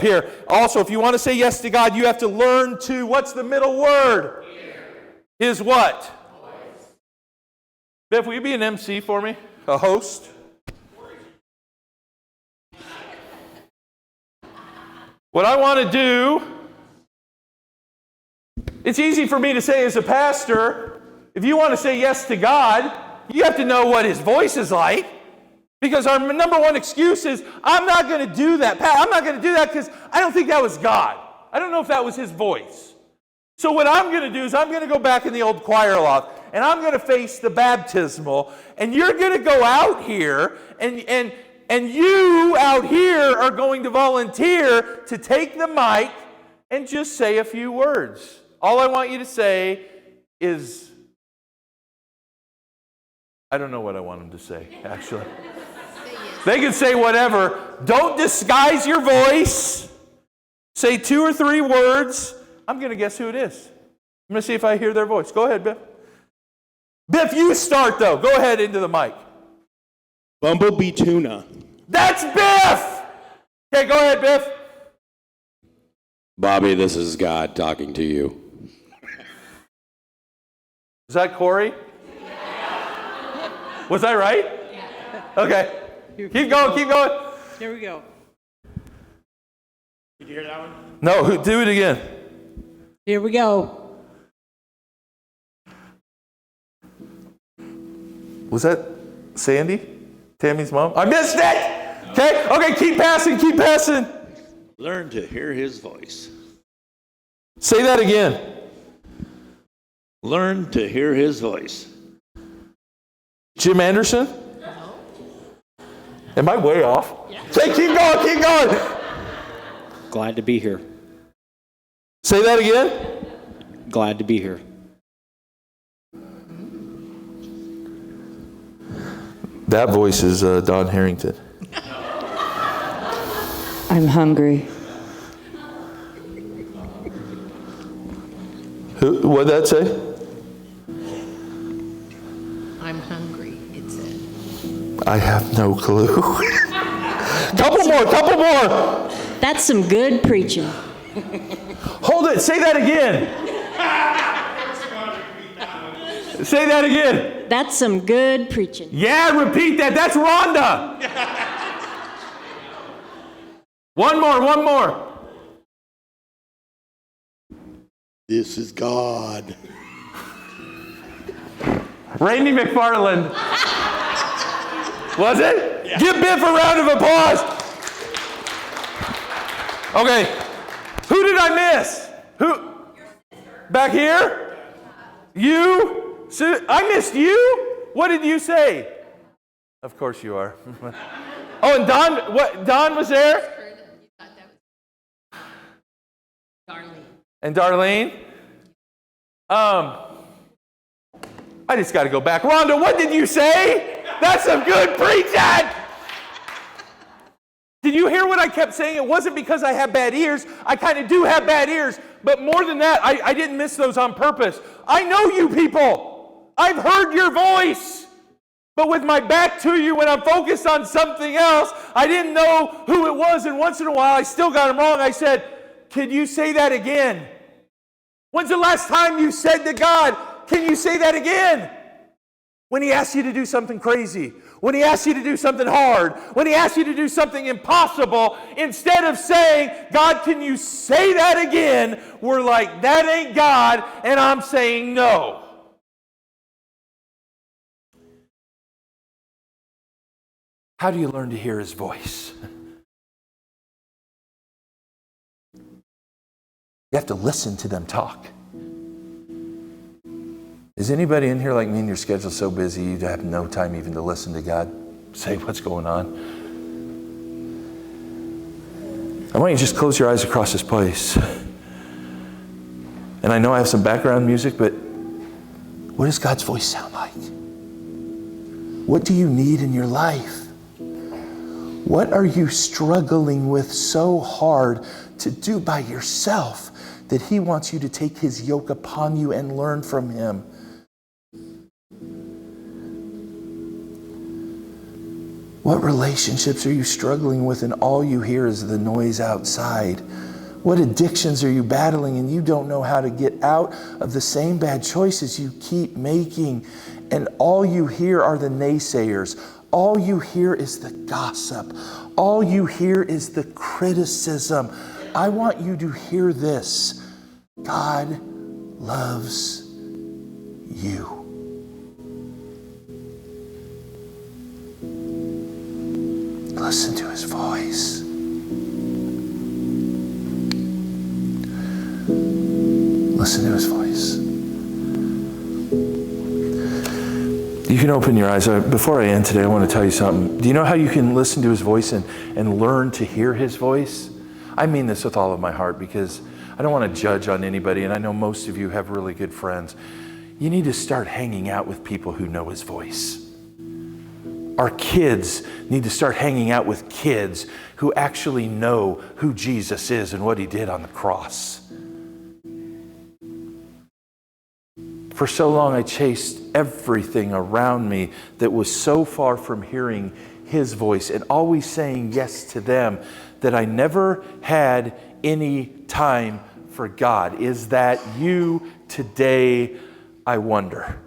Here, also, if you want to say yes to God, you have to learn to, what's the middle word? Hear. His what? Voice. Biff, will you be an MC for me? A host? What I want to do, it's easy for me to say as a pastor, if you want to say yes to God, you have to know what His voice is like. Because our number one excuse is, I'm not going to do that. Pat, I'm not going to do that because I don't think that was God. I don't know if that was His voice. So what I'm going to do is I'm going to go back in the old choir loft, and I'm going to face the baptismal, and you're going to go out here, and you out here are going to volunteer to take the mic and just say a few words. All I want you to say is, I don't know what I want them to say, actually. They can say whatever. Don't disguise your voice. Say 2 or 3 words. I'm going to guess who it is. I'm going to see if I hear their voice. Go ahead, Biff. Biff, you start, though. Go ahead into the mic. Bumblebee tuna. That's Biff! Okay, go ahead, Biff. Bobby, this is God talking to you. Is that Corey? Was I right? Okay. Keep going, keep going. Here we go. Did you hear that one? No, do it again. Here we go. Was that Sandy? Tammy's mom? I missed it! Okay, keep passing, keep passing. Learn to hear His voice. Say that again. Learn to hear His voice. Jim Anderson? Am I way off? Yeah. Okay, keep going, keep going. Glad to be here. Say that again. Glad to be here. That voice is Don Harrington. I'm hungry. What'd that say? I'm hungry, it said. I have no clue. Couple more. That's some good preaching. Hold it, say that again. Say that again. That's some good preaching. Yeah, repeat that. That's Rhonda. One more. This is God. Randy McFarland. Was it? Yeah. Give Biff a round of applause. Okay. Who did I miss? Who? Back here? You? So I missed you? What did you say? Of course you are. Oh, and Don, what? Don was there? Darlene. And Darlene? I just got to go back. Rhonda, what did you say? That's some good preaching! Did you hear what I kept saying? It wasn't because I have bad ears. I kind of do have bad ears. But more than that, I didn't miss those on purpose. I know you people. I've heard your voice. But with my back to you, when I'm focused on something else, I didn't know who it was. And once in a while, I still got them wrong. I said, can you say that again? When's the last time you said to God, can you say that again? When He asks you to do something crazy, when He asks you to do something hard, when He asks you to do something impossible, instead of saying, God, can you say that again? We're like, that ain't God, and I'm saying no. How do you learn to hear His voice? You have to listen to them talk. Is anybody in here like me and your schedule's so busy you have no time even to listen to God say what's going on? I want you to just close your eyes across this place. And I know I have some background music, but what does God's voice sound like? What do you need in your life? What are you struggling with so hard to do by yourself that He wants you to take His yoke upon you and learn from Him? What relationships are you struggling with and all you hear is the noise outside? What addictions are you battling and you don't know how to get out of the same bad choices you keep making? And all you hear are the naysayers. All you hear is the gossip. All you hear is the criticism. I want you to hear this. God loves you. Listen to his voice. Listen to his voice. You can open your eyes. Before I end today, I want to tell you something. Do you know how you can listen to his voice and learn to hear his voice? I mean this with all of my heart because I don't want to judge on anybody, and I know most of you have really good friends. You need to start hanging out with people who know his voice. Our kids need to start hanging out with kids who actually know who Jesus is and what he did on the cross. For so long, I chased everything around me that was so far from hearing his voice and always saying yes to them that I never had any time for God. Is that you today, I wonder?